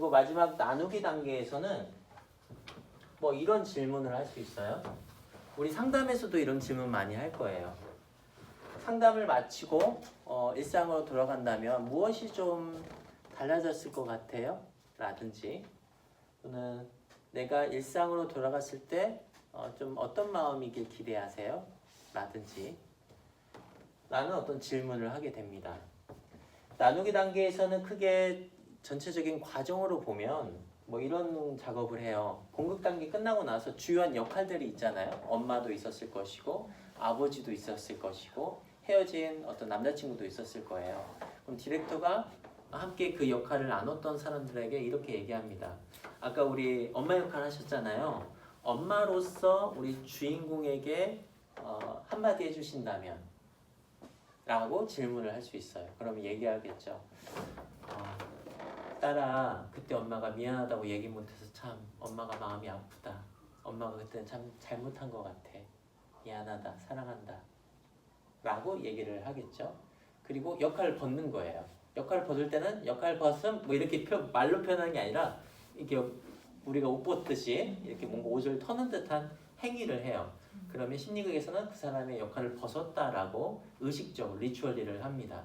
그리고 마지막 나누기 단계에서는 뭐 이런 질문을 할 수 있어요. 우리 상담에서도 이런 질문 많이 할 거예요. 상담을 마치고 일상으로 돌아간다면 무엇이 좀 달라졌을 것 같아요? 라든지 또는 내가 일상으로 돌아갔을 때 좀 어떤 마음이길 기대하세요? 라든지 라는 어떤 질문을 하게 됩니다. 나누기 단계에서는 크게 전체적인 과정으로 보면 뭐 이런 작업을 해요. 공급 단계 끝나고 나서 주요한 역할들이 있잖아요. 엄마도 있었을 것이고 아버지도 있었을 것이고 헤어진 어떤 남자친구도 있었을 거예요. 그럼 디렉터가 함께 그 역할을 나눴던 사람들에게 이렇게 얘기합니다. 아까 우리 엄마 역할 하셨잖아요. 엄마로서 우리 주인공에게 한마디 해주신다면 라고 질문을 할 수 있어요. 그러면 얘기하겠죠. 딸아, 그때 엄마가 미안하다고 얘기 못해서 참 엄마가 마음이 아프다. 엄마가 그때는 참 잘못한 것 같아. 미안하다. 사랑한다. 라고 얘기를 하겠죠. 그리고 역할을 벗는 거예요. 역할을 벗을 때는 역할 벗음 뭐 이렇게 말로 표현하는 게 아니라 이렇게 우리가 옷 벗듯이 이렇게 뭔가 옷을 터는 듯한 행위를 해요. 그러면 심리학에서는 그 사람의 역할을 벗었다라고 의식적으로 리추얼리를 합니다.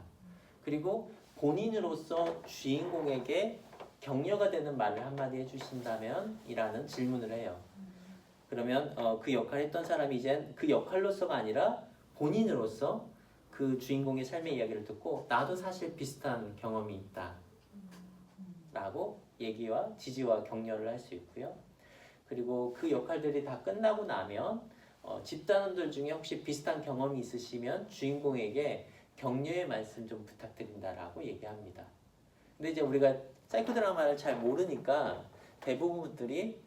그리고 본인으로서 주인공에게 격려가 되는 말을 한마디 해주신다면 이라는 질문을 해요. 그러면 그 역할을 했던 사람이 이제 그 역할로서가 아니라 본인으로서 그 주인공의 삶의 이야기를 듣고 나도 사실 비슷한 경험이 있다 라고 얘기와 지지와 격려를 할 수 있고요. 그리고 그 역할들이 다 끝나고 나면 집단원들 중에 혹시 비슷한 경험이 있으시면 주인공에게 격려의 말씀 좀 부탁드린다라고 얘기합니다. 근데 이제 우리가 사이코 드라마를 잘 모르니까 대부분 분들이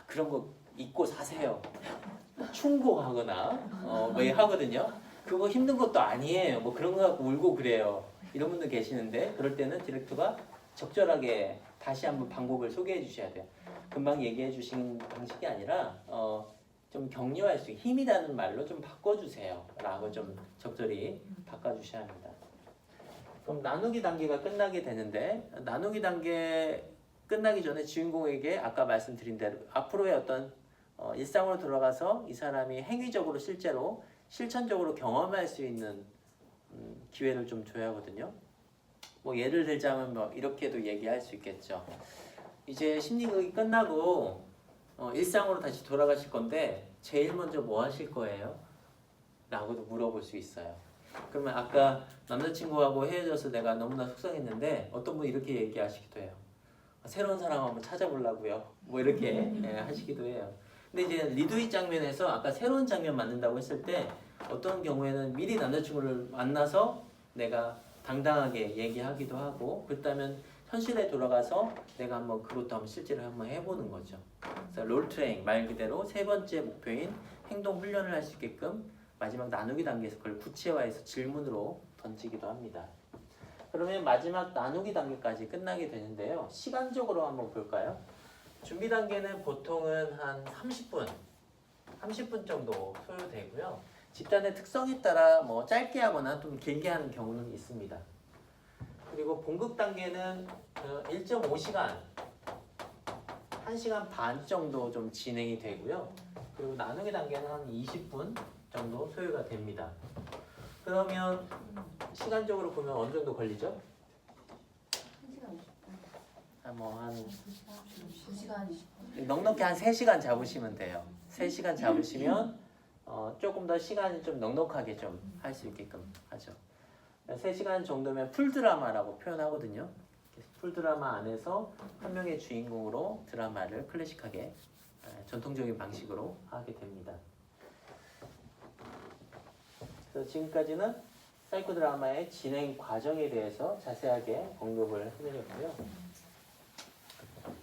그런 거 잊고 사세요. 충고하거나 왜 하거든요. 그거 힘든 것도 아니에요. 뭐 그런 거 갖고 울고 그래요. 이런 분들 계시는데 그럴 때는 디렉터가 적절하게 다시 한번 방법을 소개해 주셔야 돼요. 금방 얘기해 주신 방식이 아니라 좀 격려할 수 있게 힘이라는 말로 좀 바꿔주세요 라고 좀 적절히 바꿔주셔야 합니다. 그럼 나누기 단계가 끝나게 되는데 나누기 단계 끝나기 전에 주인공에게 아까 말씀드린 대로 앞으로의 어떤 일상으로 돌아가서 이 사람이 행위적으로 실제로 실천적으로 경험할 수 있는 기회를 좀 줘야 하거든요. 뭐 예를 들자면 뭐 이렇게도 얘기할 수 있겠죠. 이제 심리극이 끝나고 일상으로 다시 돌아가실 건데 제일 먼저 뭐 하실 거예요? 라고도 물어볼 수 있어요. 그러면 아까 남자친구하고 헤어져서 내가 너무나 속상했는데 어떤 분이 이렇게 얘기하시기도 해요. 새로운 사람 한번 찾아보려고요. 뭐 이렇게 하시기도 해요. 근데 이제 리두이 장면에서 아까 새로운 장면 만든다고 했을 때 어떤 경우에는 미리 남자친구를 만나서 내가 당당하게 얘기하기도 하고 그렇다면 현실에 돌아가서 내가 한번 그것도 한번 실제로 한번 해보는 거죠. 그래서 롤트레잉 말 그대로 세 번째 목표인 행동 훈련을 할 수 있게끔 마지막 나누기 단계에서 그걸 구체화해서 질문으로 던지기도 합니다. 그러면 마지막 나누기 단계까지 끝나게 되는데요. 시간적으로 한번 볼까요? 준비 단계는 보통은 한 30분 정도 소요되고요. 집단의 특성에 따라 뭐 짧게 하거나 좀 길게 하는 경우는 있습니다. 그리고 본급 단계는 1.5시간, 1시간 반 정도 좀 진행이 되고요. 그리고 나누기 단계는 한 20분 정도 소요가 됩니다. 그러면 시간적으로 보면 어느 정도 걸리죠? 1시간 20분. 뭐 한 2시간 20분. 넉넉히 한 3시간 잡으시면 돼요. 3시간 잡으시면 조금 더 시간이 좀 넉넉하게 좀 할 수 있게끔 하죠. 3시간 정도면 풀드라마라고 표현하거든요. 풀드라마 안에서 한 명의 주인공으로 드라마를 클래식하게 전통적인 방식으로 하게 됩니다. 그래서 지금까지는 사이코 드라마의 진행 과정에 대해서 자세하게 언급을 해드렸고요.